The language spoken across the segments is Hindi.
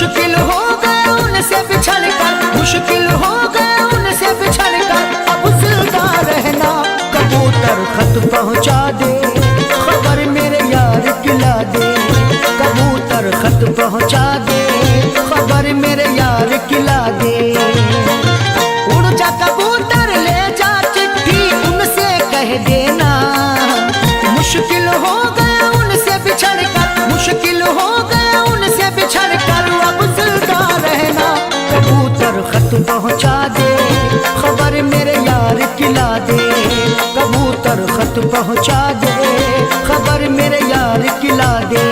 मुश्किल हो गए उनसे बिछड़ कर, मुश्किल हो गए उनसे बिछड़ कर, अब जिंदा रहना। कबूतर खत पहुँचा दे, खबर मेरे यार किला दे। कबूतर खत पहुँचा दे, खबर मेरे यार किला दे। उड़ जा कबूतर ले जा चिट्ठी उनसे कह देना। मुश्किल हो गए उनसे बिछड़ कर, मुश्किल हो गए उनसे बिछड़ कर, अब जिंदा रहना। कबूतर खत पहुँचा दे, खबर मेरे यार किला दे। कबूतर खत पहुँचा दे, खबर मेरे यार किला दे।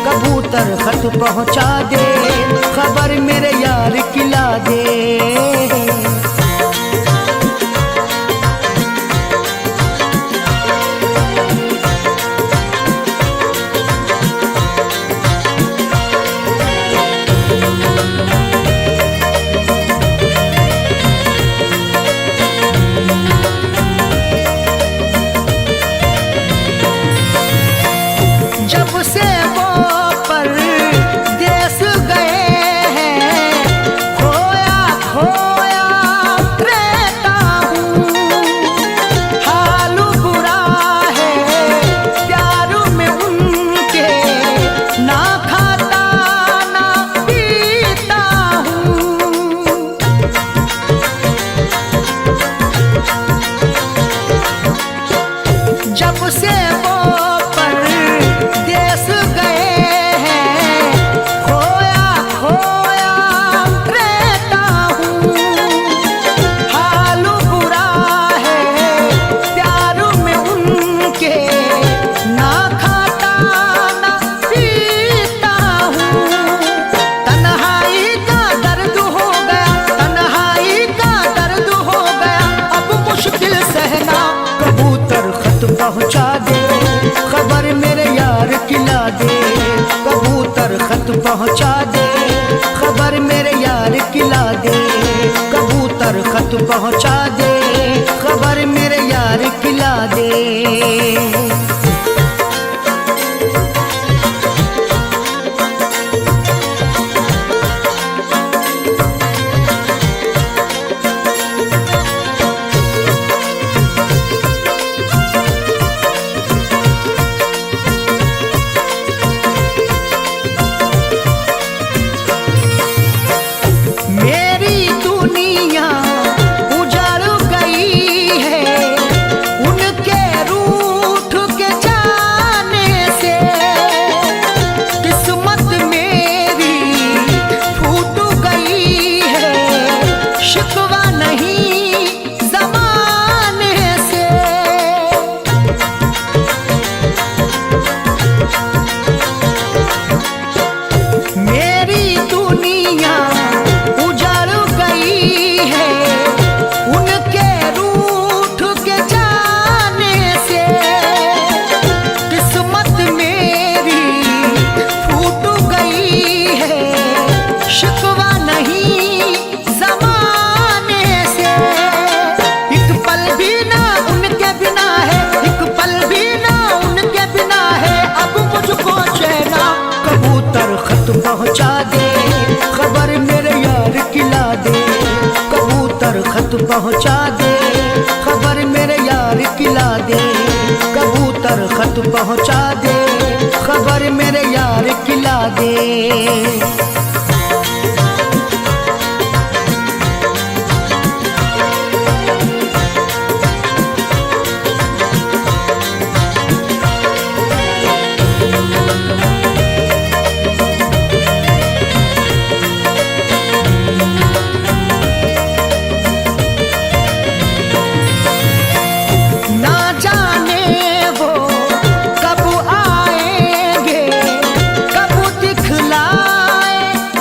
कबूतर खत पहुँचा दे, खबर मेरे यार किला दे। जब से वो परदेस गए हैं, खोया खोया रहता हूँ। हाल बुरा है प्यार में उनके, ना खाता ना पीता हूँ। जब से वो देश गए हैं, खोया खोया रहता हूँ। हाल बुरा है प्यार में उनके, ना खाता ना पीता हूँ। तन्हाई का दर्द हो गया, तन्हाई का दर्द हो गया, अब मुश्किल सहना। कबूतर खत पहुँचा दे, खबर मेरे यार किला दे। कबूतर खत पहुँचा दे, खबर मेरे यार किला दे। कबूतर खत पहुँचा दे, खबर मेरे यार किला दे। मेरी दुनिया उजड़ गई है उनके रूठ के जाने से। किस्मत मेरी फूट गई है, शिकवा नहीं ज़माने से। मेरी दुनिया उजड़ गई है उनके रूठ के जाने से। किस्मत मेरी फूट गई है, शिकवा नहीं ज़माने से। एक पल भी ना उनके बिना है, एक पल भी ना उनके बिना है, अब मुझको चैना। कबूतर खत पहुँचा दे, खबर मेरे यार किला दे। कबूतर खत पहुँचा दे, खबर मेरे यार किला दे। कबूतर खत पहुँचा दे, खबर मेरे यार किला दे। ना जाने वो कब आएंगे, कब दिखलाएंगे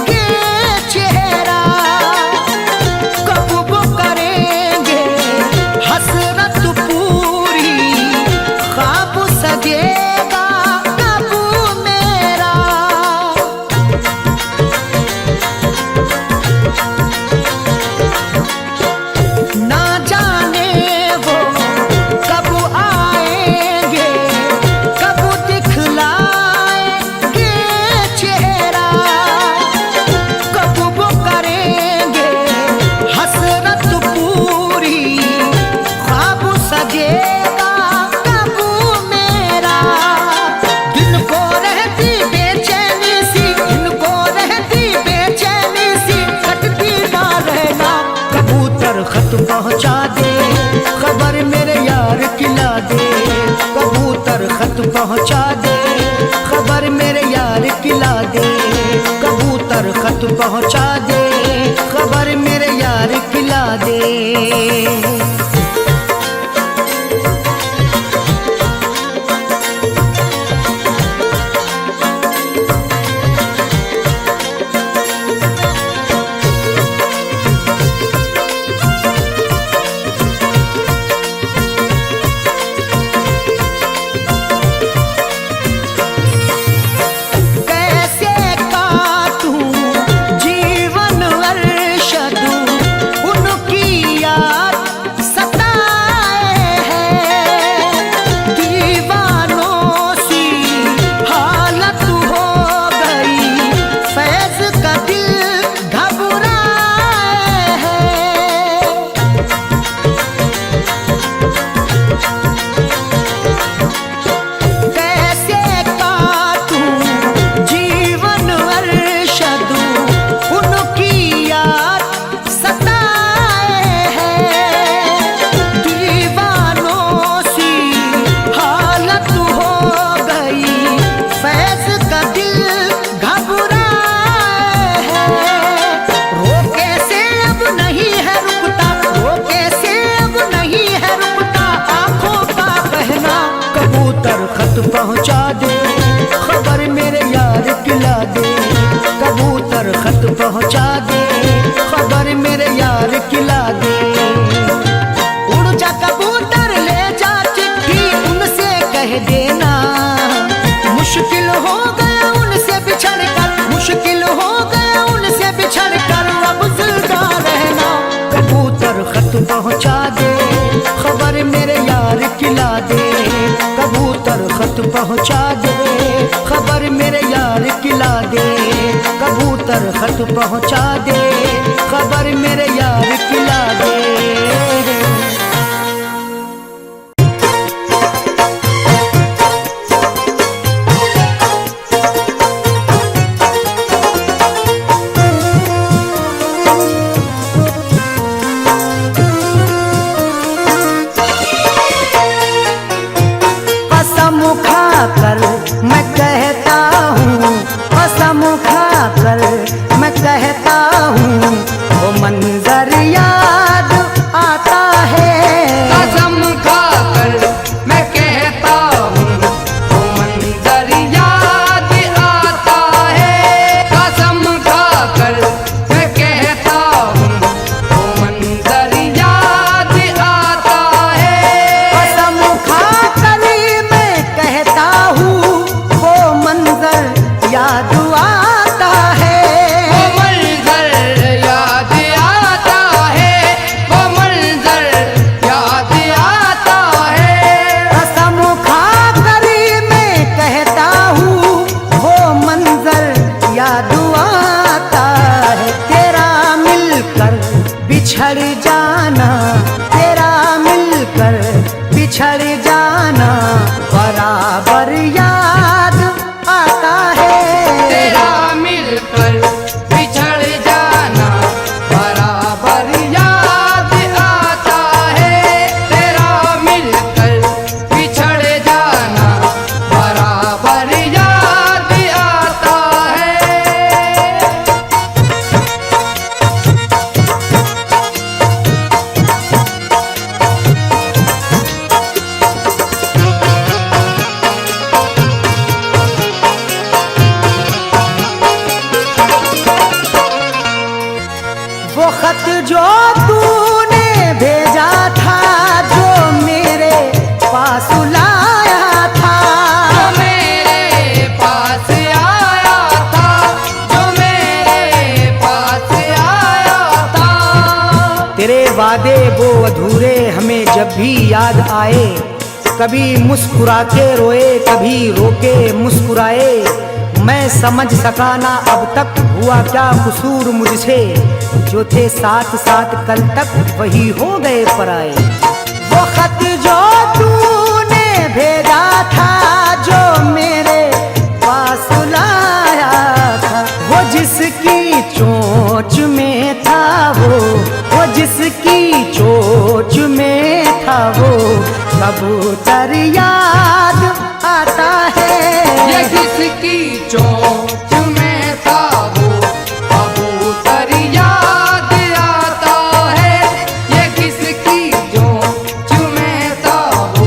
पहुँचा दे, खबर मेरे यार खिला दे। कबूतर खत पहुँचा दे, खबर मेरे यार खिला दे। कबूतर खत पहुँचा दे, खबर मेरे यार खिला दे। पहुँचा दे, खबर मेरे यार खिला दे। कबूतर खत पहुँचा दे, खबर मेरे यार खिला दे। उड़ जा कबूतर ले जा चिट्ठी उनसे कह देना, मुश्किल हो गया उनसे बिछड़ कर, मुश्किल हो गया उनसे बिछड़ कर, अब जिंदा रहना। कबूतर खत पहुँचा दे, खबर मेरे यार खिला दे। कबूतर खत पहुँचा दे, खबर मेरे यार खिला दे। कबूतर खत पहुँचा दे, खबर मेरे यार खिला दे। कर मैं कहता हूँ, कसम खाकर मैं कहता हूँ, वो मंजर याद आता है। कसम खाकर मैं कहता हूँ, वो मंजर याद आता है। कसम खाकर मैं कहता हूँ, वो मंजर याद आता है। कसम खाकर मैं कहता हूँ, वो मंजर याद आता है। वो मंजर याद आता है, वो मंजर याद आता है। कसम खाकर मैं कहता हूँ, वो मंजर याद आता है। तेरा मिलकर बिछड़ जाना, तेरा मिलकर बिछड़ जाना बराबर याद आता है। तेरा मिलकर बिछड़ जाना बराबर याद आता है। तेरा मिलकर बिछड़ जाना बराबर याद आता है। वो खत जो तूने भेजा था, जो मेरे पास लाया था, जो मेरे पास आया था, जो मेरे पास आया था। तेरे वादे वो अधूरे हमें जब भी याद आए, कभी मुस्कुरा के रोए, कभी रोके मुस्कुराए। मैं समझ सका ना अब तक हुआ क्या कसूर मुझसे, जो थे साथ साथ कल तक वही हो गए पराए। वो खत जो तूने भेजा था, जो मेरे पास लाया था, वो जिसकी चोंच में था, वो जिसकी चोंच कबूतर याद आता है। ये किसकी चोंच में था वो कबूतर याद आता है। ये किसकी चोंच में था वो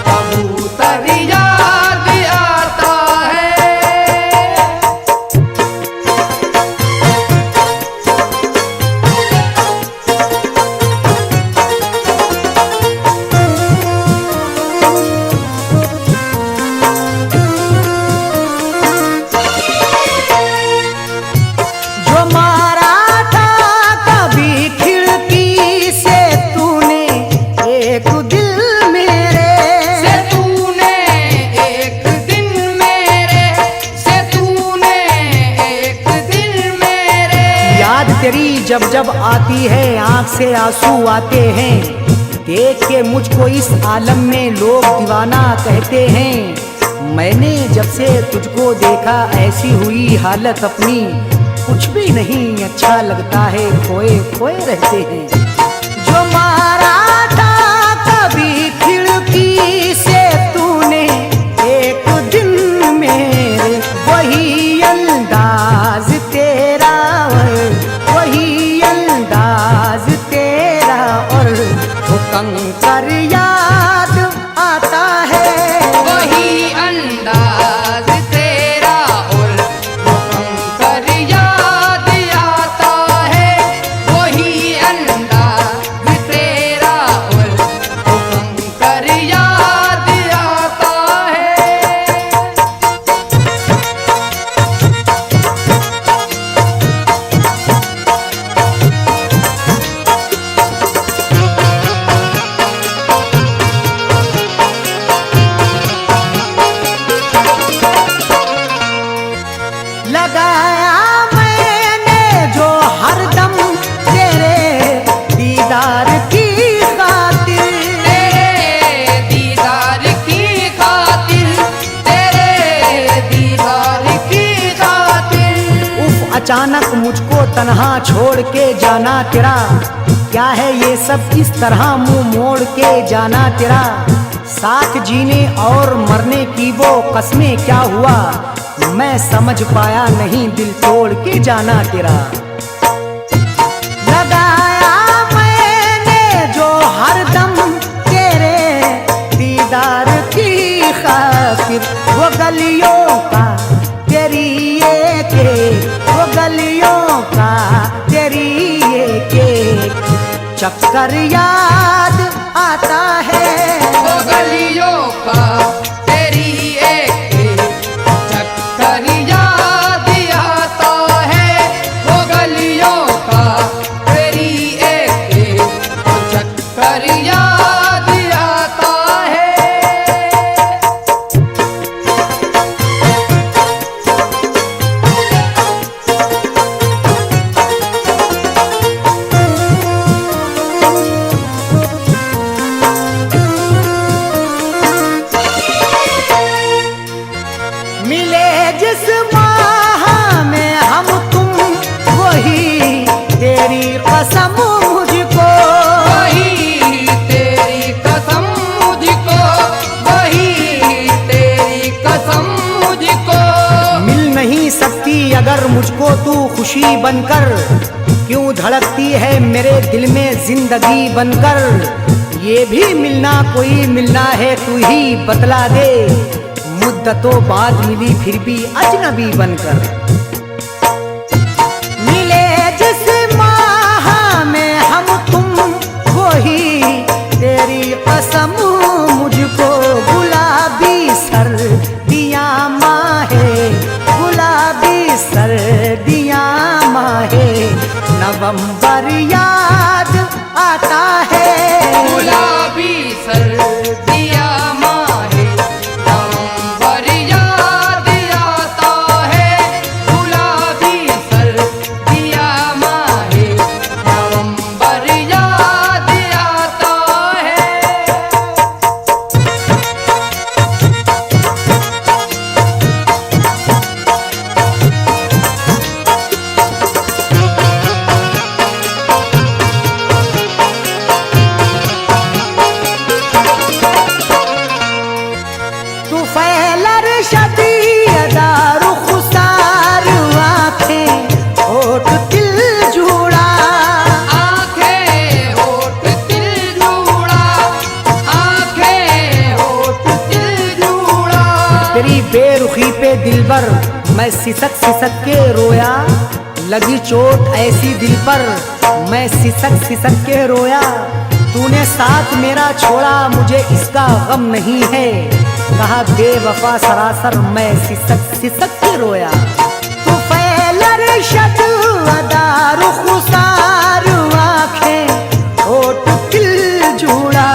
कबूतर याद आता है। जो मारा था कभी खिड़की से तूने एक दिल मेरे, से तूने एक दिन मेरे, से तूने एक दिन मेरे। याद तेरी जब जब आती है आंख से आंसू आते हैं। देख के मुझको इस आलम में लोग दीवाना कहते हैं। मैंने जब से तुझको देखा ऐसी हुई हालत अपनी, कुछ भी नहीं अच्छा लगता है, खोए खोए रहते हैं। जो मारा था कभी खिड़की से तूने एक दिन मेरे, वही अंदाज तेरा और वही अंदाज तेरा और वो कंकर याद आता है। वही अंदाज तेरा और वो कंकर याद आता है। वही अंदाज तेरा और वो कंकर याद आता है। लगाया मैंने जो हरदम तेरे दीदार की खातिर, तेरे दीदार की खातिर, तेरे दीदार की खातिर। उफ अचानक मुझको तन्हा छोड़ के जाना तेरा, क्या है ये सब इस तरह मुंह मोड़ के जाना तेरा। साथ जीने और मरने की वो कस्में क्या हुआ, मैं समझ पाया नहीं, दिल तोड़ के जाना तेरा। लगाया मैंने जो हरदम तेरे दीदार की खातिर, वो गलियों का तेरी एक वो गलियों का तेरी एक चक्कर याद आता है। वो गलियों का तेरी एक चक्कर याद आता है। वो गलियों का तेरी एक चक्कर याद आता है। मिले जिस माह में हम तुम, वही तेरी कसम मुझको, वही तेरी कसम मुझको, वही तेरी कसम मुझको। मिल नहीं सकती अगर मुझको तू खुशी बनकर, क्यों धड़कती है मेरे दिल में जिंदगी बनकर। ये भी मिलना कोई मिलना है, तू ही बतला दे, मुद्दतों बाद मिली फिर भी अजनबी बनकर। मिले जिस माह में हम तुम, वही तेरी कसम मुझको, गुलाबी सर्दियाँ माहे, गुलाबी सर्दियाँ माहे नवंबर याद आता है। गुलाबी सर्दियाँ माहे नवंबर याद आता है। फैलर शदी अदार खुसार आंखें होठ तिल जुड़ा, आंखें होठ तिल जुड़ा, आंखें होठ तिल जुड़ा। तेरी बेरुखी पे दिलबर मैं सिसक सिसक के रोया, लगी चोट ऐसी दिल पर मैं सिसक सिसक के रोया। तूने साथ मेरा छोड़ा मुझे इसका गम नहीं है, कहा बेवफा सरासर मैं सिसक सिसक के रोया। तू फैलर शद अदार खुसार आंखें होठ तिल जुड़ा,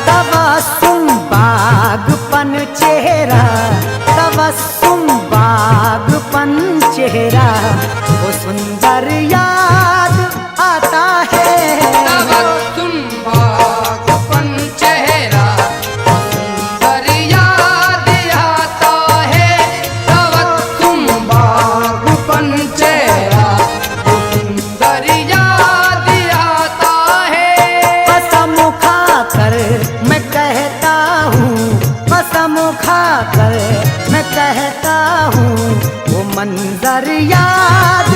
तबस्सुम बागपन चेहरा, तबस्सुम बागपन चेहरा, वो सुंदर याद आता है। तबस्सुम बागपन चेहरा, सुंदर याद आता है। तबस्सुम बागपन चेहरा, सुंदर याद आता है। कसम खाकर मैं कहता हूँ, कसम खाकर मैं कहता हूँ, वो मंजर याद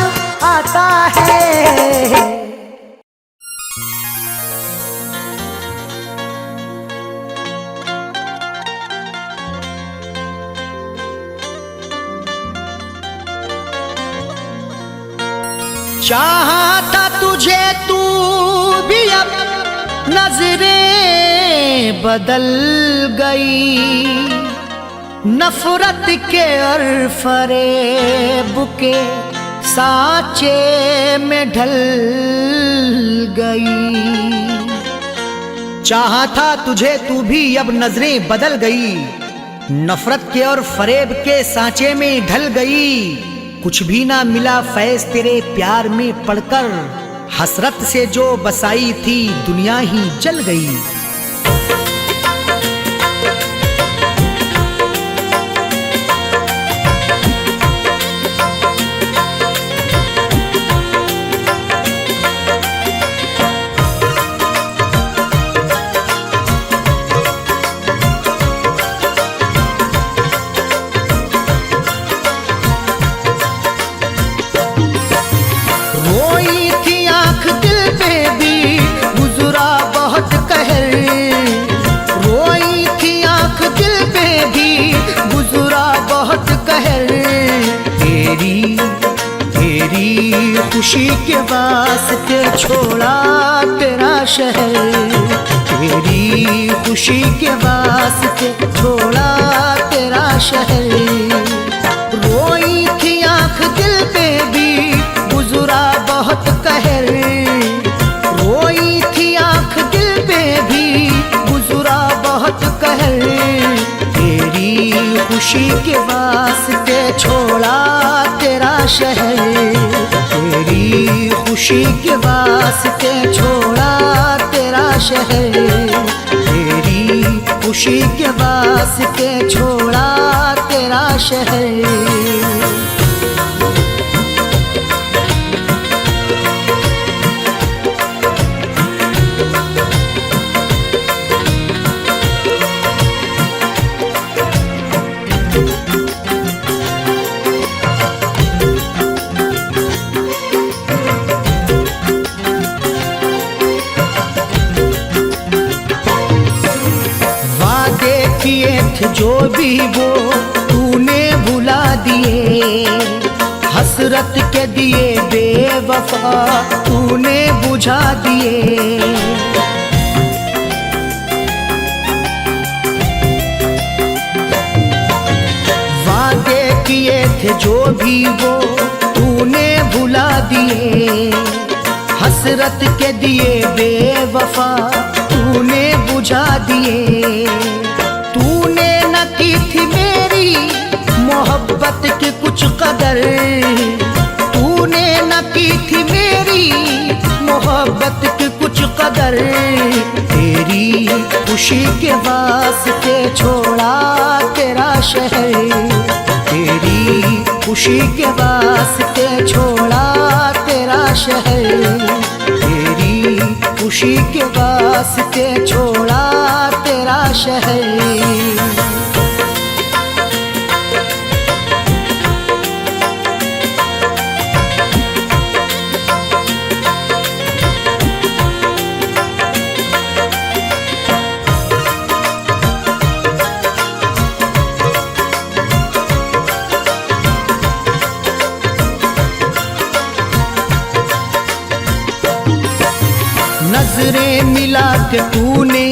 आता है। चाहा था तुझे तू भी अब नजरें बदल गई, नफरत के और फरेब के साँचे में ढल गई। चाहा था तुझे तू भी अब नजरें बदल गई, नफरत के और फरेब के सांचे में ढल गई। कुछ भी ना मिला फैज तेरे प्यार में पड़कर, हसरत से जो बसाई थी दुनिया ही जल गई। रोई थी आंख दिल पे भी गुजरा बहुत कहर, रोई थी आंख दिल पे भी गुजरा बहुत कहर। तेरी तेरी खुशी के वास्ते छोड़ा तेरा शहर, तेरी खुशी के वास्ते छोड़ा तेरा शहर। रोई थी आंख दिल पे भी गुजरा बहुत कहर, रोई थी आंख दिल पे भी गुजरा बहुत कहर। तेरी खुशी के वास्ते छोड़ा तेरा शहर, तेरी खुशी के वास्ते छोड़ा तेरा शहर, तेरी खुशी के वास्ते छोड़ा तेरा शहर। किए थे जो भी वो तूने भुला दिए, हसरत के दिए बेवफा तूने बुझा दिए। वादे किए थे जो भी वो तूने भुला दिए, हसरत के दिए बेवफा तूने बुझा दिए। तूने न की थी मेरी मोहब्बत की कुछ कदर, तूने न की थी मेरी मोहब्बत की कुछ कदर। तेरी खुशी के वास्ते छोड़ा तेरा शहर, तेरी खुशी के वास्ते छोड़ा तेरा शहर, तेरी खुशी के वास्ते छोड़ा तेरा शहर। के तूने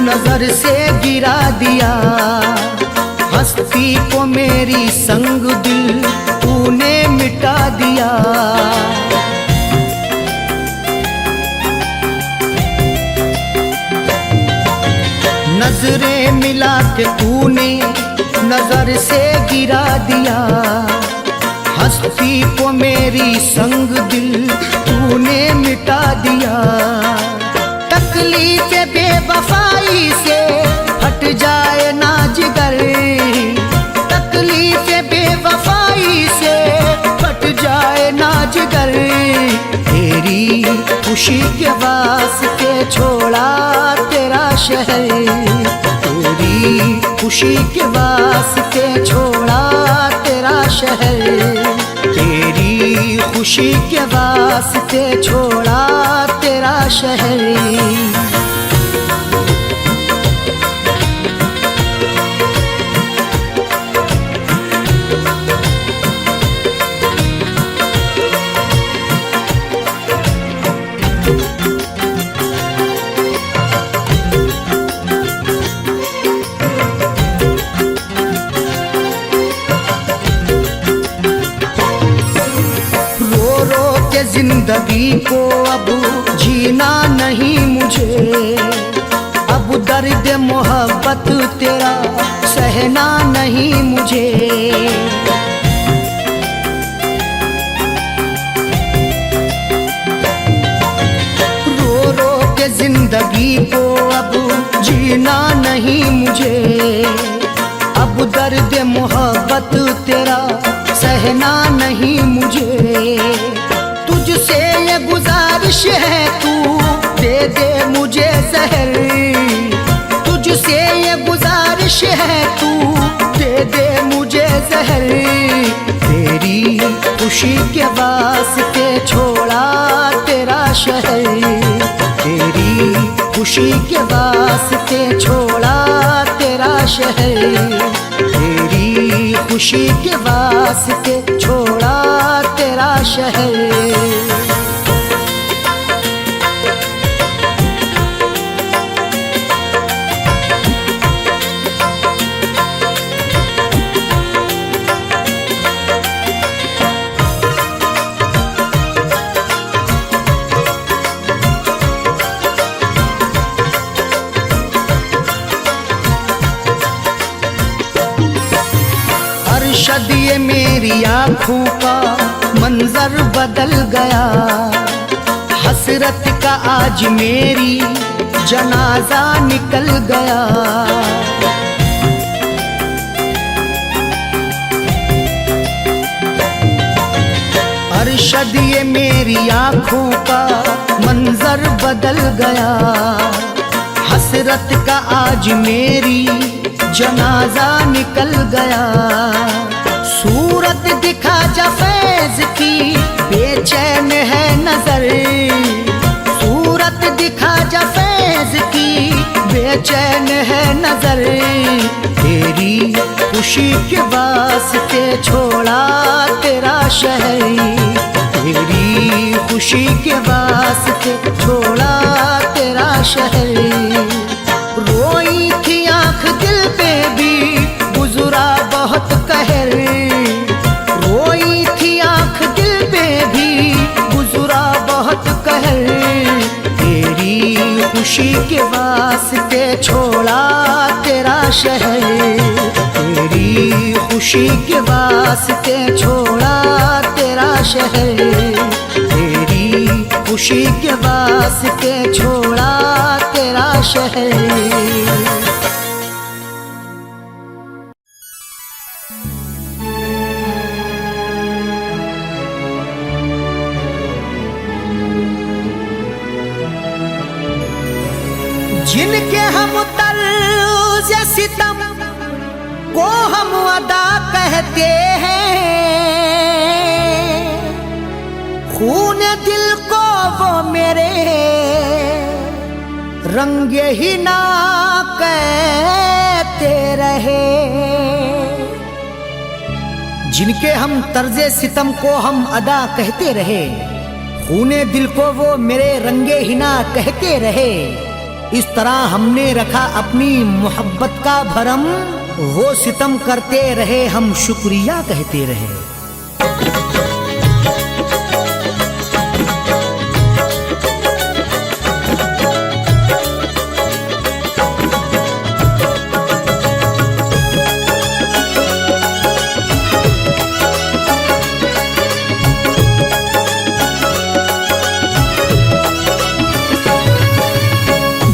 नजर से गिरा दिया, हस्ती को मेरी संग दिल तूने मिटा दिया। नजरें मिला के तूने नजर से गिरा दिया, हस्ती को मेरी संग दिल तूने मिटा दिया। तकलीफ बेवफाई से फट जाए ना जिगर, तकलीफ बेवफाई से फट जाए ना जिगर। तेरी खुशी के वास्ते छोड़ा तेरा शहर, तेरी खुशी के वास्ते छोड़ा तेरा शहर, तेरी खुशी के वास्ते छोड़ा तेरा शहर। जिंदगी को अब जीना नहीं मुझे, अब दर्द मोहब्बत तेरा सहना नहीं मुझे। रो रो के जिंदगी को अब जीना नहीं मुझे, अब दर्द मोहब्बत तेरा सहना नहीं मुझे। तुझसे ये गुजारिश है तू दे दे मुझे जहर, तुझसे ये गुजारिश है तू दे दे मुझे जहर। तेरी खुशी के वास्ते छोड़ा तेरा शहर, तेरी खुशी के वास्ते छोड़ा तेरा शहर, तेरी खुशी के वास्ते छोड़ा तेरा शहर। अरशद ये मेरी आँखों का मंजर बदल गया, हसरत का आज मेरी जनाजा निकल गया। अरशद ये मेरी आँखों का मंजर बदल गया, हसरत का आज मेरी जनाजा निकल गया। सूरत दिखा जा फैज की बेचैन है नजर, सूरत दिखा जा फैज की बेचैन है नजर। तेरी खुशी के वास्ते छोड़ा तेरा शहर, तेरी खुशी के वास्ते छोड़ा तेरा शहर। रोई थी आँख दिल पे भी गुजरा बहुत कहर, रोई थी आँख दिल पे भी गुजरा बहुत कहर। तेरी खुशी के वास्ते छोड़ा तेरा शहर, तेरी खुशी के वास्ते छोड़ा तेरा शहर, तेरी खुशी के वास्ते छोड़ा तेरा शहर। जिनके हम तर्ज सितम को हम अदा कहते हैं, खून दिल को वो मेरे रंगे ही ना कहते रहे। जिनके हम तर्ज सितम को हम अदा कहते रहे, खूने दिल को वो मेरे रंगे ही ना कहते रहे। इस तरह हमने रखा अपनी मोहब्बत का भरम, वो सितम करते रहे हम शुक्रिया कहते रहे।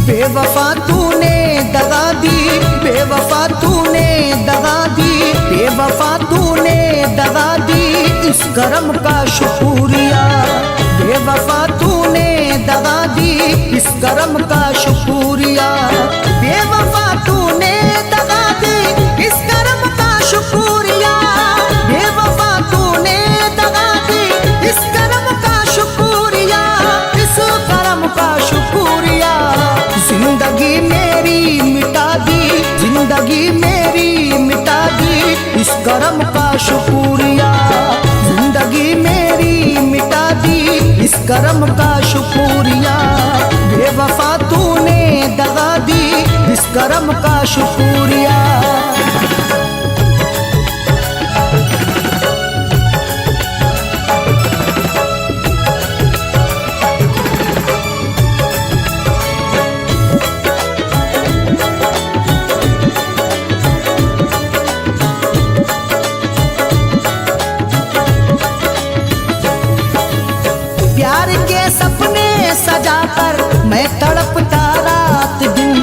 बेवफा तूने दगा दी, बेवफा तूने दगा दी, बेवफा तूने दगा दी, इस करम का शुक्रिया। बेवफा तूने दगा दी, इस करम का शुक्रिया। बेवफा तूने दगा दी, इस करम का शुक्रिया। बेवफा तूने दगा दी, इस करम का शुक्रिया, इस करम का शुक्रिया। जिंदगी मेरी मिटा दी, जिंदगी मेरी मिटा दी, इस करम का शुक्रिया। जिंदगी मेरी मिटा दी, इस करम का शुक्रिया। बेवफा तूने दगा दी, इस करम का शुक्रिया। प्यार के सपने सजाकर मैं तड़पता रात दिन,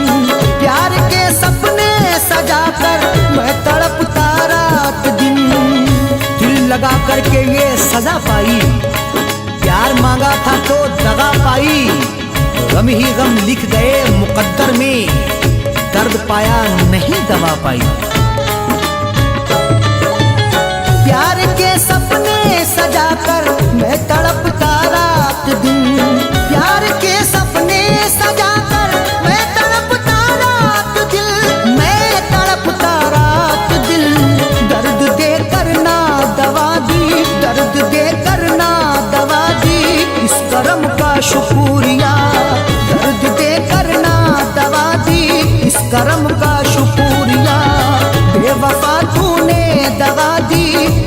प्यार के सपने सजाकर मैं तड़पता रात दिन। दिल लगा करके ये सजा पाई, प्यार मांगा था तो दगा पाई। गम ही गम लिख गए मुकद्दर में, दर्द पाया नहीं दवा पाई। प्यार के सपने सजाकर मैं तड़पता रात दिन, प्यार के सपने सजाकर मैं तड़पता रात दिल, मैं तड़पता रात दिल। दर्द दे करना दवा दी, दर्द दे करना दवा दी, इस करम का शुक्रिया। दर्द दे करना दवा दी, इस करम का शुक्रिया। बेवफा तूने दगा दी,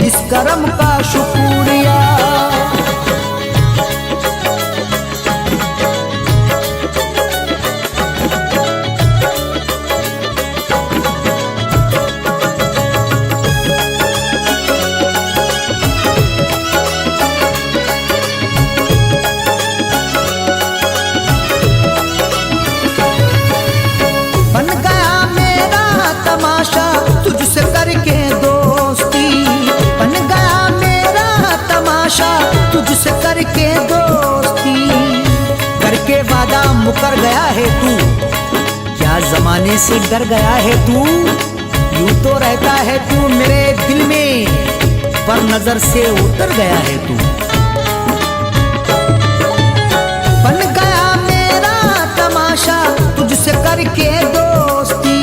इस करम का शुक्रिया। बन गया मेरा तमाशा तुझसे करके दोस्ती, बन गया मेरा तमाशा तुझसे करके दोस्ती। करके वादा मुकर गया है तू, क्या जमाने से डर गया है तू। यूं तो रहता है तू मेरे दिल में, पर नजर से उतर गया है तू। बन गया मेरा तमाशा तुझसे करके दोस्ती,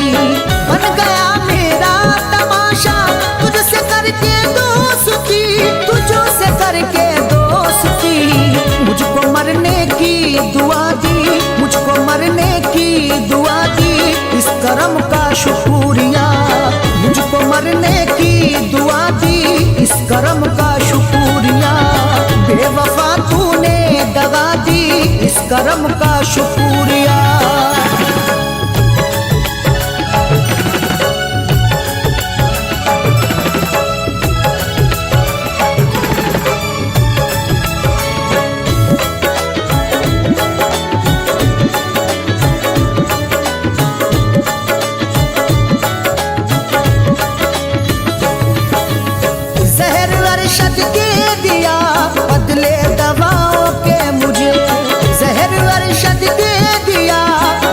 बन गया मेरा तमाशा तुझसे करके दोस्ती, तुझसे करके दोस्ती। मुझको मरने की दुआ दी, मुझको मरने की दुआ दी, इस करम का शुक्रिया। मुझको मरने की दुआ दी, इस करम का शुक्रिया। बेवफा तूने दगा दी, इस करम का शुक्रिया। जहर अरशद के दिया बदले दवाओं के मुझे, जहर अरशद के दिया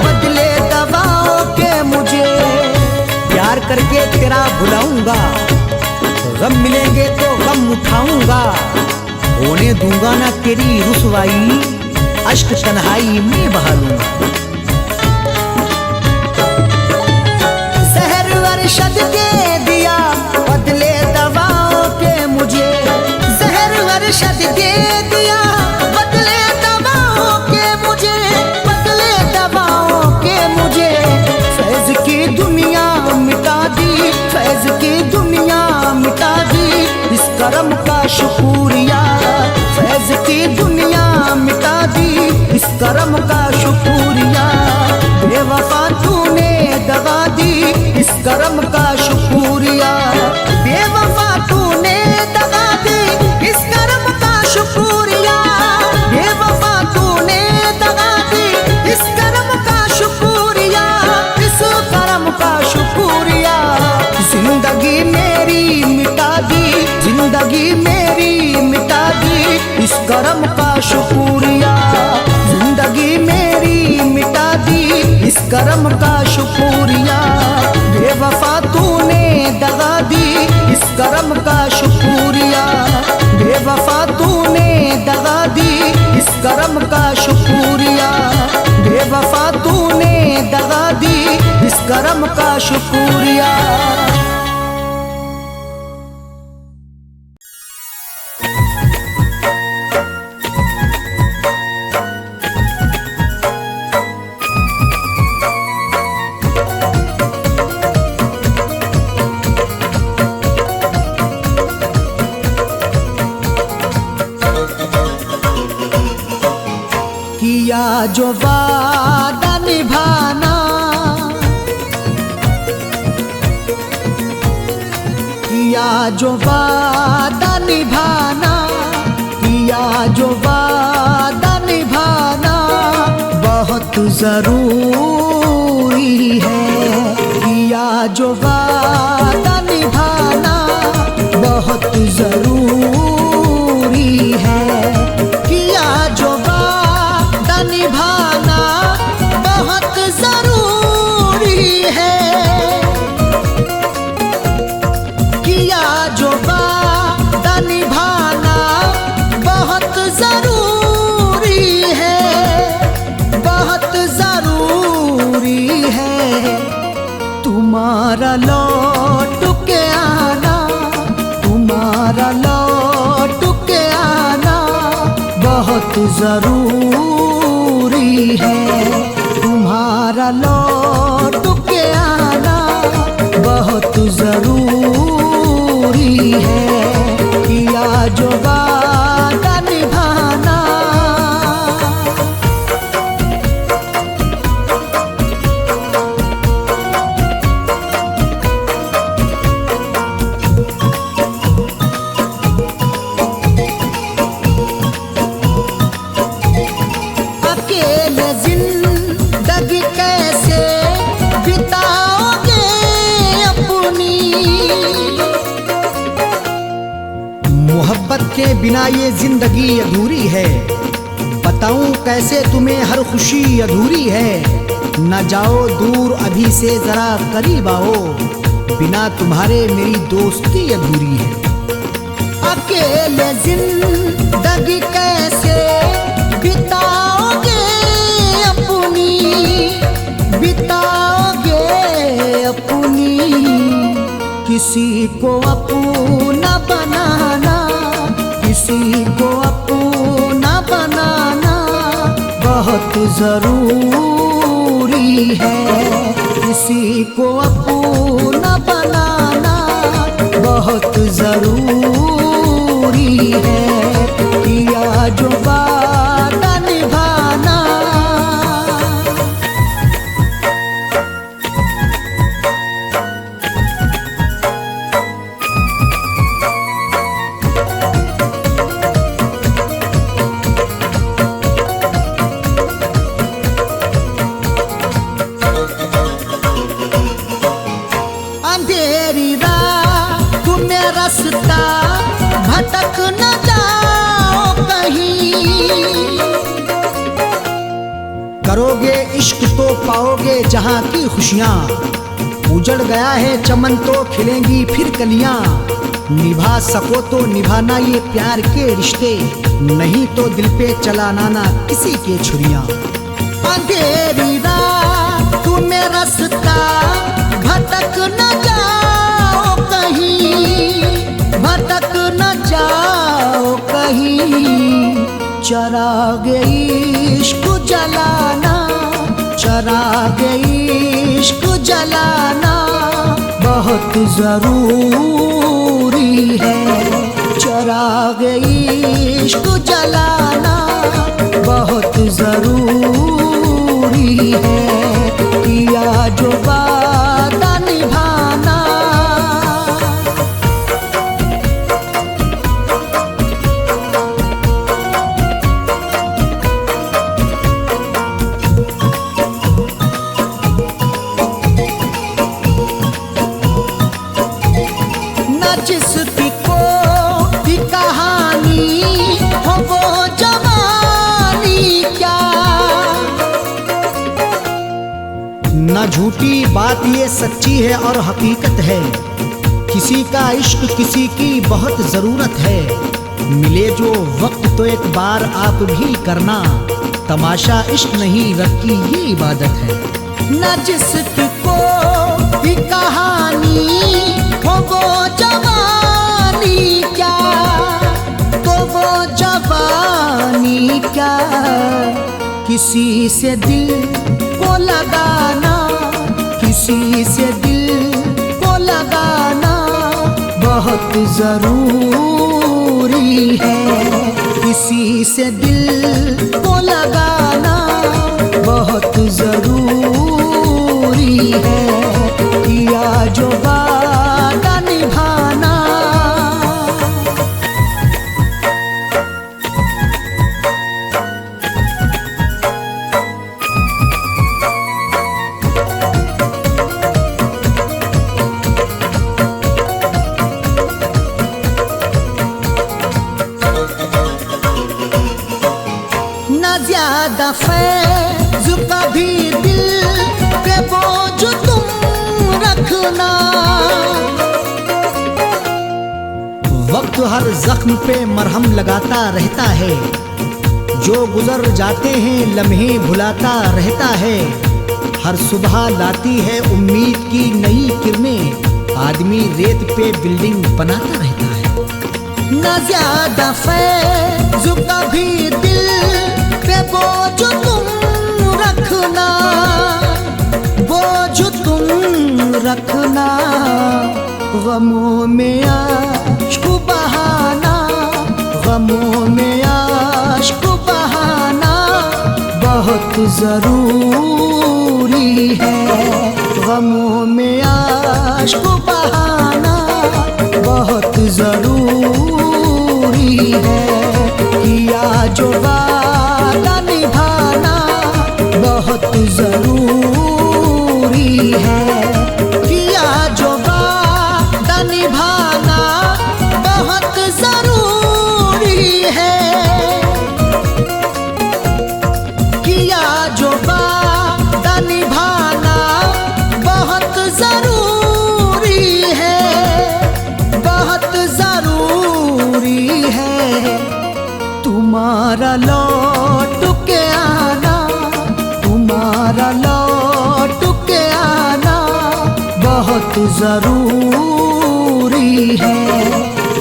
बदले दवाओं के मुझे। प्यार करके तेरा भुलाऊंगा, गम मिलेंगे तो गम उठाऊंगा। होने दूंगा ना तेरी रुसवाई, अश्क तन्हाई में बहा लूंगा। जहर अरशद के दिया बदले दवाओं के मुझे, जहर अरशद के दिया बदले दवाओं के मुझे, बदले दवाओं करम का शुक्रिया। फैज की दुनिया मिटा दी इस करम का शुक्रिया। बेवफा तूने दगा दी इस करम का शुक्रिया। बेवफा तूने दगा दी इस करम का शुक्रिया। बेवफा तूने दगा दी इस करम का शुक्रिया। इस करम का शुक्रिया। जिंदगी मेरी मिटा दी, जिंदगी मेरी मिटा दी इस करम का शुक्रिया। जिंदगी मेरी मिटा दी इस करम का शुक्रिया। बेवफा तूने दगा दी इस करम का शुक्रिया। बेवफा तूने दगा दी इस करम का शुक्रिया। बेवफा तूने दगा दी इस करम का शुक्रिया। किया जो वादा निभाना, किया जो वादा निभाना, किया जो वादा निभाना बहुत जरूरी है। किया जो वादा निभाना बहुत जरूरी है। किया जो निभाना बहुत जरूरी है। किया जो वादा निभाना बहुत जरूरी है, बहुत जरूरी है। तुम्हारा लौट के आना, तुम्हारा लौट के आना बहुत जरूरी है। तुम्हारा लौट के आना बहुत जरूरी है। किया जो वादा निभाना। मोहब्बत के बिना ये जिंदगी अधूरी है। बताऊं कैसे तुम्हें हर खुशी अधूरी है। न जाओ दूर अभी से जरा करीब आओ, बिना तुम्हारे मेरी दोस्ती अधूरी है। अकेले जिंदगी कैसे बिताओगे अपनी, बिताओगे अपनी। किसी को अपना बनाना, किसी को अपना बनाना बहुत जरूरी है। किसी को अपना बनाना बहुत जरूरी है। किया जो वादा निभाना। अंधेरी रात में रास्ता भटक न जाओ कहीं। करोगे इश्क तो पाओगे जहां की खुशियां। उजड़ गया है चमन तो खिलेंगी फिर कलियां। निभा सको तो निभाना ये प्यार के रिश्ते, नहीं तो दिल पे चलाना ना किसी के छुरियां। अंधेरी रात में रास्ता भटक न जाओ कहीं, भटक न जाओ कहीं। चरागे इश्क जलाना, चरागे इश्क जलाना बहुत जरूरी है। चराग इश्क जलाना बहुत जरूरी है, किया जो वादा निभाना। न जिसकी कोई कहानी हो वो जवानी क्या, न झूठी बात ये सच्ची है और हकीकत है, किसी का इश्क किसी की बहुत जरूरत है। मिले जो वक्त तो एक बार आप भी करना, तमाशा इश्क नहीं रब की ये इबादत है। न जिसकी कोई कहानी हो वो जवानी क्या, तो वो जवानी क्या, किसी से दिल को लगाना, किसी से दिल को लगाना बहुत जरूरी है, किसी से दिल को लगाना बहुत जरूरी है, किया जो वादा निभाना। न ज्यादा फैज़ कभी दिल पे बोझ तुम रखना, वक्त हर जख्म पे मरहम लगाता रहता है, जो गुजर जाते हैं लम्हे भुलाता रहता है। हर सुबह लाती है उम्मीद की नई किरणें, आदमी रेत पे बिल्डिंग बनाता रहता है। न ज्यादा फैज़ कभी दिल पे बोझ तुम रखना, बोझ तुम रखना, गमों में आश्क बहाना, गमों में आश्क बहाना बहुत जरूरी है, गमों में आश्क बहाना बहुत जरूरी है, किया जो वादा निभाना बहुत जरूरी है, किया जो वादा निभाना बहुत जरूरी है, किया जो वादा निभाना बहुत जरूरी है, बहुत जरूरी है। तुम्हारा लौट के आना, तुम्हारा लौट के आना बहुत जरूरी है,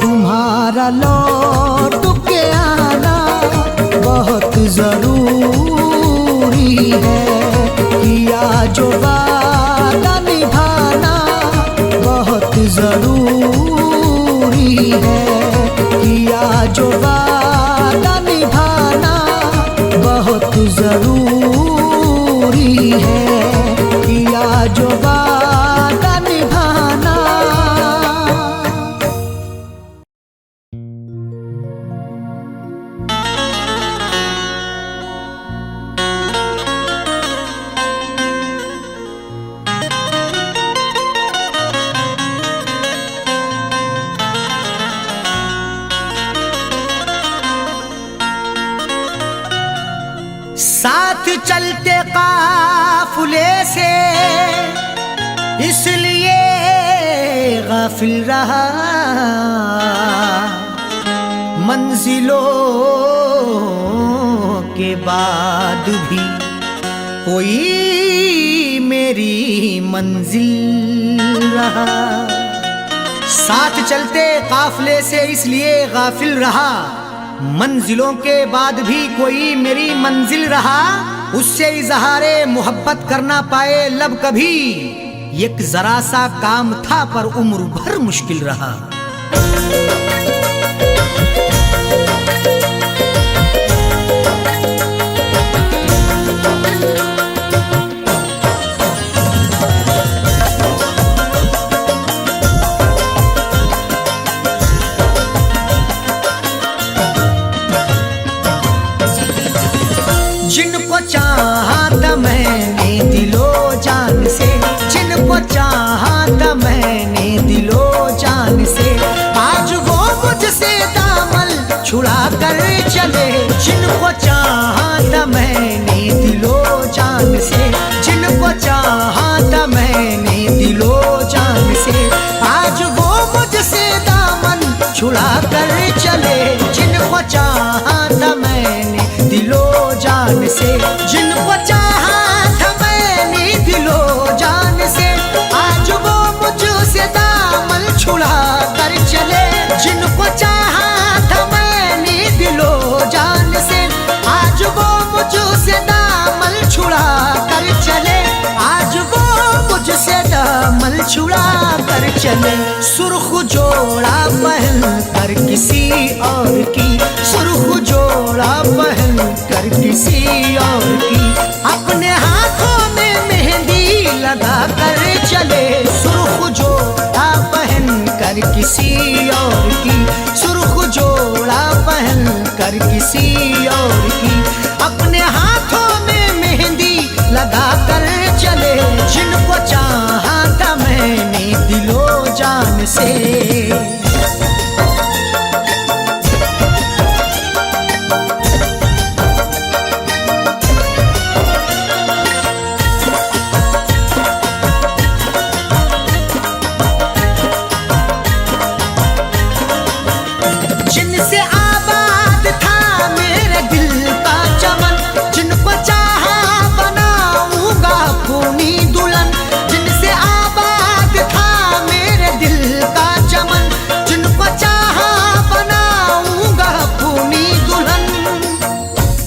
तुम्हारा लौट के आना बहुत जरूरी है, किया जो वादा निभाना बहुत जरूरी है, किया जो वादा निभाना बहुत जरूरी है, किया जो वादा निभाना। साथ चलते काफिले से इसलिए गाफिल रहा, मंजिलों के बाद भी कोई मेरी मंजिल रहा। साथ चलते काफिले से इसलिए गाफिल रहा, मंजिलों के बाद भी कोई मेरी मंजिल रहा। उससे इजहारे मोहब्बत करना पाए लब कभी, एक जरा सा काम था पर उम्र भर मुश्किल रहा। जिनको चाहा था मैंने दिलो जान से, जिनको चाहा था मैंने दिलो जान से, आज वो मुझसे दामन छुड़ा कर चले। जिनको चाहा था मैंने दिलो जान से, जिनको चाहा था मैंने दिलो जान से, आज वो मुझसे दामन छुड़ा कर चले। जिनको चाहा था मैंने दिलो जान से, जिनको चाहा था मैंने दिलो जान से, आज वो मुझसे दामन छुड़ा कर चले। जिनको चाहा था मैंने दिलो जान से, आज वो मुझसे दामन छुड़ा कर चले। आज वो मुझसे दामन छुड़ा कर चले। सुर्ख जोड़ा पहन कर किसी और की, सुर्ख जोड़ा पहन कर किसी और की, अपने हाथों में मेहंदी लगा कर चले। सुर्ख जोड़ा पहन कर किसी और की, सुर्ख जोड़ा पहन कर किसी और की, अपने हाथों में मेहंदी लगा कर चले। जिनको चाहा था मैंने दिलो जान से। जिनसे आबाद था मेरे दिल का चमन, जिनको चाहा बनाऊंगा अपनी दुल्हन। जिनसे आबाद था मेरे दिल का चमन, जिनको चाहा बनाऊंगा अपनी दुल्हन।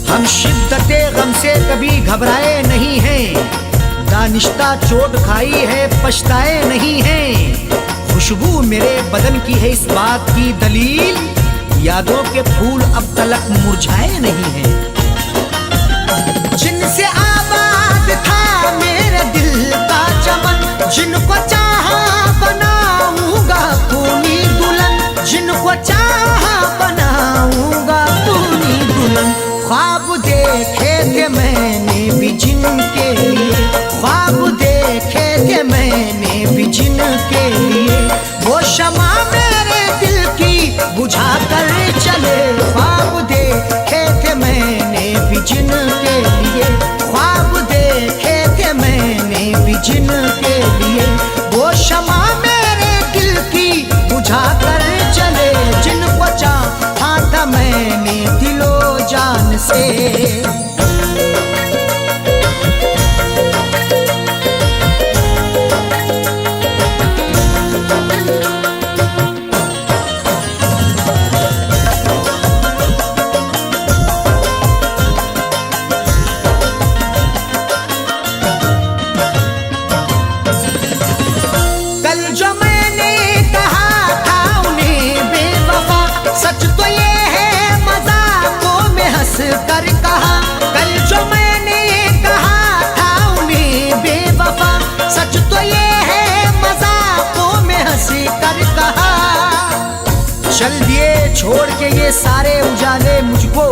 हम शिद्दते गम से कभी घबराए नहीं हैं, दानिश्ता चोट खाई है पछताए नहीं हैं। खुशबू मेरे बदन की है इस बात की दलील, यादों के फूल अब तलक मुरझाए नहीं हैं। जिनसे आबाद था मेरे दिल का चमन, जिनको चाहा बनाऊंगा अपनी दुल्हन। जिनको चाहा बनाऊंगा अपनी दुल्हन। ख्वाब देखे थे मैंने भी जिनके लिए, ख्वाब देखे थे मैंने भी जिनके लिए, वो शमा मेरे दिल की बुझा कर चले। ख्वाब देखे थे मैंने भी जिनके लिए, ख्वाब देखे थे मैंने भी जिनके लिए, वो शमा मेरे दिल की बुझा कर चले। जिनको चाहा था मैंने दिलो जान से। कल जो मैंने कहा था उन्हें बेवफा, सच तो ये है मजाकों में हंस कर कहा। कल जो मैंने कहा था उन्हें बेवफा, सच तो ये है मजाकों में हंस कर कहा। चल दिए छोड़ के ये सारे उजाले मुझको,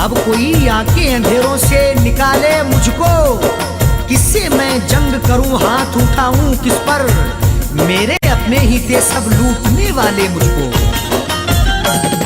अब कोई आके अंधेरों से निकाले मुझको। किससे मैं जंग करूं, हाथ उठाऊं किस पर, मेरे अपने ही थे सब लूटने वाले मुझको।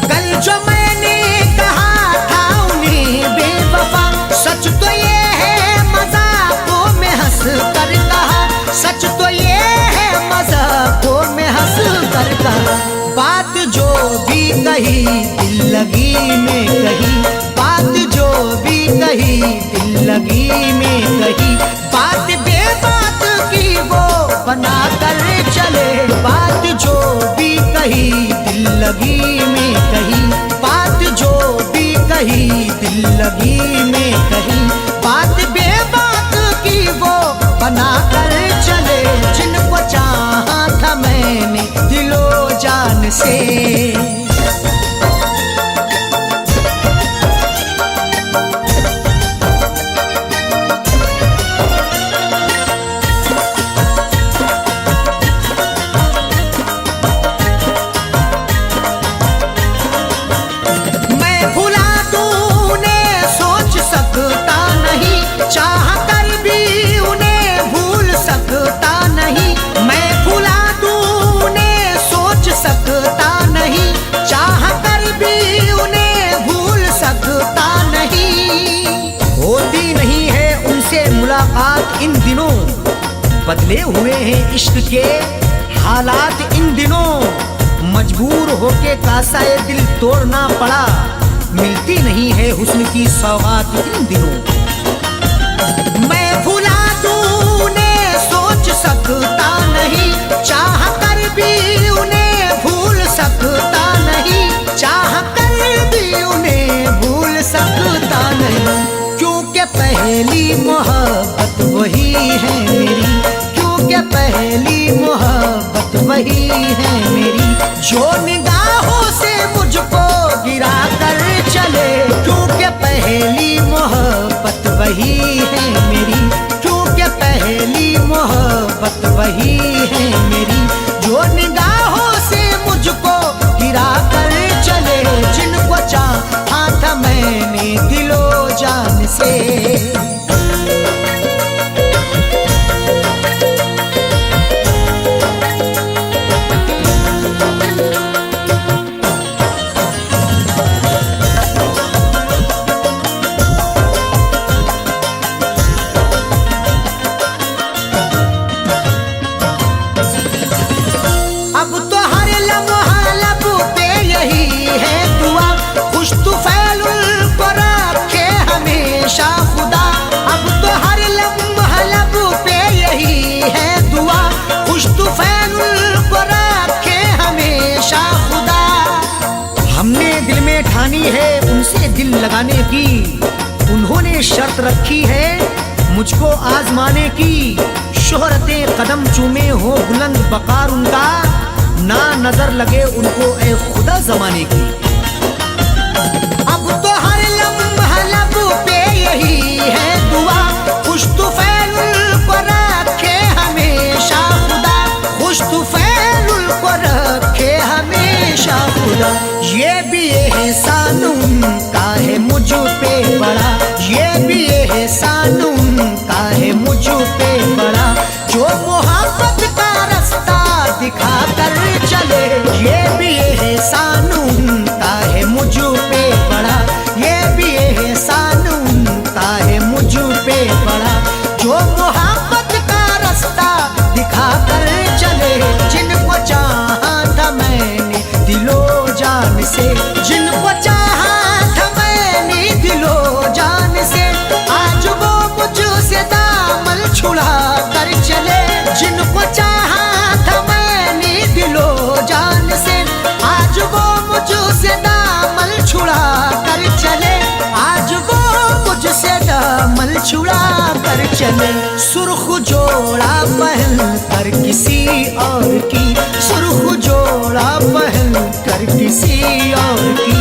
कल जो मैंने कहा था उन्हें बेवफा, सच तो ये है मजाकों में हंस कर कहा। सच तो ये है मजाकों में हंस कर कहा। बात जो भी कही दिल लगी में कही, बात जो भी कही दिल लगी में कही, बात बेबात की वो बना कर चले। बात जो भी कही दिल लगी में कही, बात जो भी कही दिल लगी में कही, बात बेबात की वो बना कर चले। जिनको चाहा था मैंने दिलो जान से। बदले हुए हैं इश्क के हालात इन दिनों, मजबूर होके कासाए दिल तोड़ना पड़ा, मिलती नहीं है हुस्न की सौगात इन दिनों। मैं भुला दूं उन्हें सोच सकता नहीं, चाह कर भी उन्हें भूल सकता नहीं, चाह कर भी उन्हें भूल सकता नहीं, क्योंकि पहली मोहब्बत वही है मेरी, क्योंकि पहली मोहब्बत वही है मेरी, जो निगाहों से मुझको गिरा कर चले, क्योंकि पहली मोहब्बत वही है मेरी, क्योंकि पहली मोहब्बत वही है मेरी, जो निगाहों से मुझको गिरा कर चले, जिनको चाहा था मैंने दिलो जान से। है उनसे दिल लगाने की, उन्होंने शर्त रखी है मुझको आजमाने की, शोहरतें कदम चूमे हो बुलंद बकार उनका, ना नजर लगे उनको ए खुदा जमाने की। अब तो हर लम्हा लब पे यही है दुआ, खुश तुफैल को रखे हमेशा खुदा, खुश तुफैल को रखे हमेशा खुदा। ये भी एहसान उनका है मुझ पे बड़ा, ये भी एहसान उनका है मुझ पे बड़ा, जो मोहब्बत का रास्ता दिखा कर चले, ये भी एहसान उनका है मुझ पे बड़ा, ये भी एहसान उनका है मुझ पे बड़ा, जो मोहब्बत का रास्ता दिखा कर चले, जिनको चाहा था मैंने दिलो जान से, जिनको चाहा था मैंने दिलो जान से, आज वो मुझसे दामन छुड़ा कर चले, जिनको चाहा था मैंने दिलो जान से, आज वो मुझसे दामन छुड़ा कर चले, आज वो मुझसे दामन छुड़ा कर चले। सुर्ख जोड़ा पहन कर किसी और की, सुर्ख जोड़ा पहन कर किसी और की,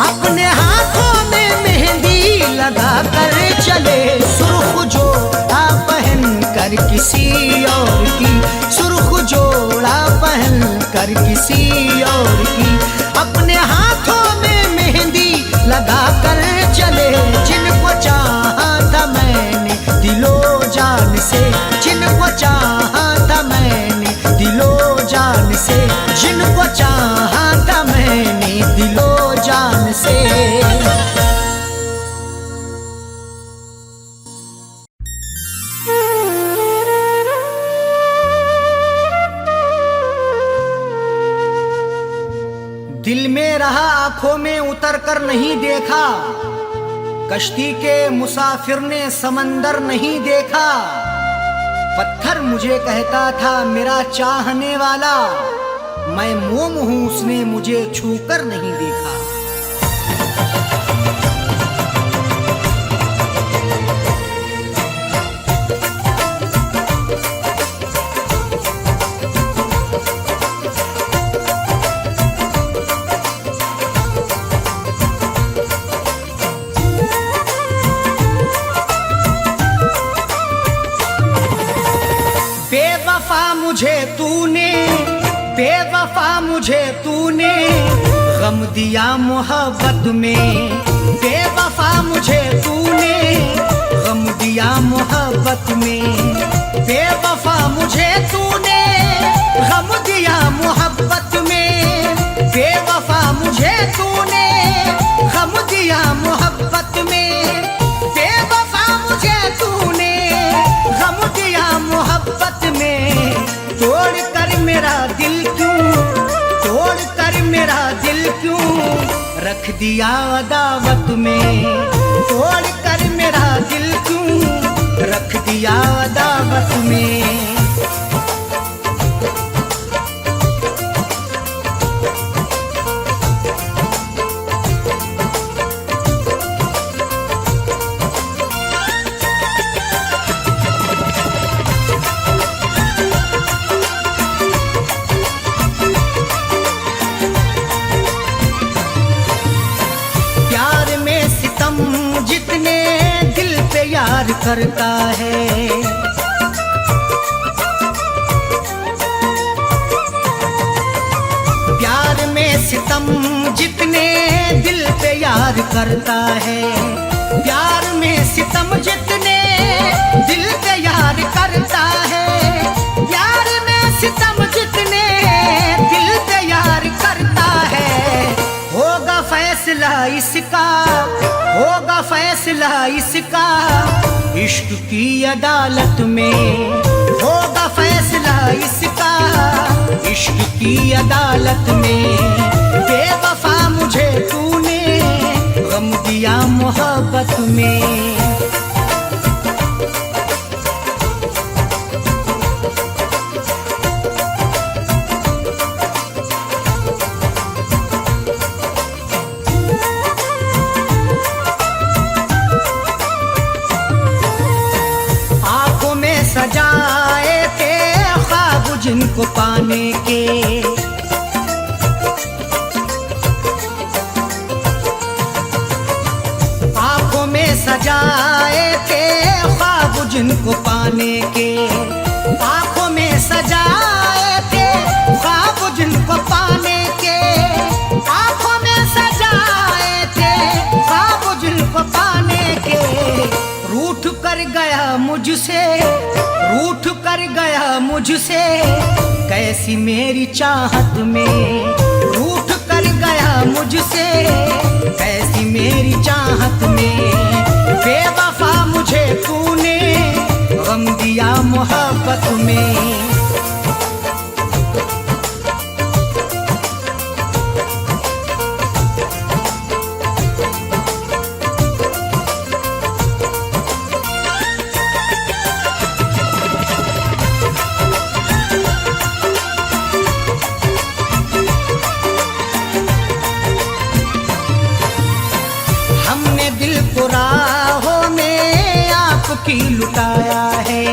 अपने हाथों में मेहंदी लगा कर चले, सुर्ख जोड़ा पहन कर किसी और की, सुर्ख जोड़ा पहन कर किसी और की, अपने हाथों में मेहंदी लगा कर चले, जिनको चाहा था मैंने दिलो जान से, जिनको चाहा था मैंने दिलो जान से, जिनको चाहा था मैंने दिलो जान से। दिल में रहा आंखों में उतर कर नहीं देखा, कश्ती के मुसाफिर ने समंदर नहीं देखा, पत्थर मुझे कहता था मेरा चाहने वाला, मैं मोम हूं उसने मुझे छूकर नहीं देखा। मुझे तूने बेवफा मुझे तूने गम दिया मोहब्बत में, बेवफा मुझे तूने गम दिया मोहब्बत में, बेवफा मुझे तूने गम दिया मोहब्बत में, बेवफा मुझे तूने गम दिया मोहब्बत में, बेवफा मुझे तूने गम दिया मोहब्बत में, रख दिया अदावत में, तोड़ कर मेरा दिल क्यों रख दिया अदावत में। जितने दिल पे यार करता है, प्यार में सितम जितने दिल पे यार करता है, प्यार में सितम जितने दिल पे यार करता है, प्यार में सितम जितने दिल पे यार करता है। होगा फैसला इसका, होगा फैसला इसका इश्क की अदालत में, होगा फैसला इसका इश्क की अदालत में। बेवफा मुझे तूने गम दिया मोहब्बत में। सजाए थे ख्वाब जिनको पाने के, आंखों में सजाए थे ख्वाब जिनको पाने के, आंखों में सजाए थे ख्वाब जिनको पाने के, आंखों में सजाए थे ख्वाब जिनको पाने के। रूठ कर गया मुझसे, रूठ कर गया मुझसे कैसी मेरी चाहत में, रूठ कर गया मुझसे कैसी मेरी चाहत में। बेवफा मुझे तूने गम दिया मोहब्बत में। राहों में आपकी लुटाया है,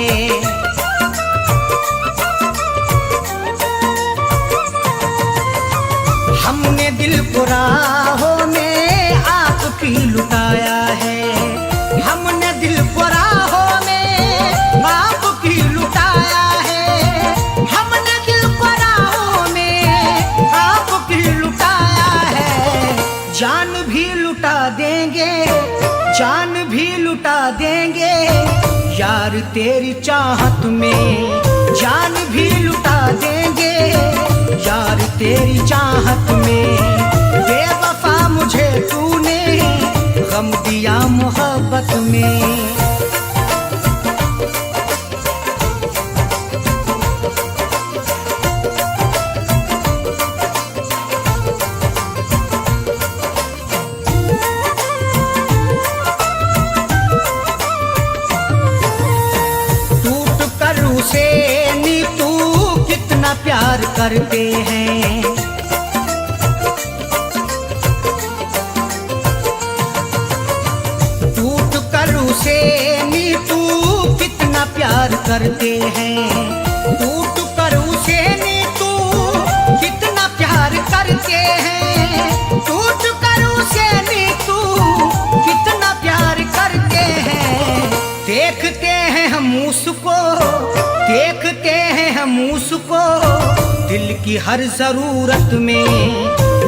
हमने दिल को राहों में आपकी लुटाया है, हमने दिल को राहों में आपकी लुटाया है, हमने दिल को राहों में आपकी लुटाया है। जान भी लुटा देंगे, जान भी लुटा देंगे यार तेरी चाहत में, जान भी लुटा देंगे यार तेरी चाहत में। बेवफा मुझे तूने गम दिया मोहब्बत में। प्यार करते हैं, टूट कर उसे नीतू कितना प्यार करते हैं, टूट कर उसे नीतू कितना प्यार करते हैं, टूट कर उसे नीतू कितना प्यार करते हैं। देखते हैं हम उसको, देखते हैं हम उसको दिल की हर जरूरत में,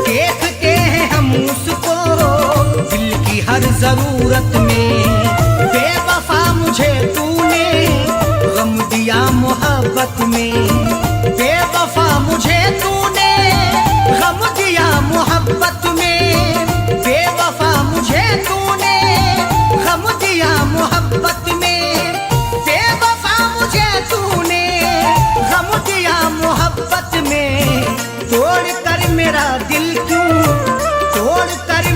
देखते हैं हम उसको दिल की हर जरूरत में। बेवफा मुझे तूने गम दिया मोहब्बत में, बेवफा मुझे तूने गम दिया मोहब्बत में, बेवफा मुझे तूने गम दिया मोहब्बत में, बेवफा मुझे तूने गम दिया मोहब्बत में। तोड़ कर मेरा दिल क्यों, तोड़ कर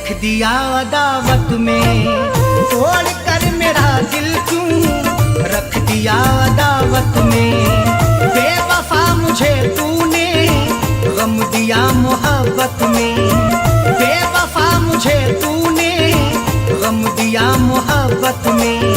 रख दिया अदावत में, तोड़ कर मेरा दिल क्यों रख दिया अदावत में। बेवफा मुझे तूने गम दिया मोहब्बत में, बेवफा मुझे तूने गम दिया मोहब्बत में।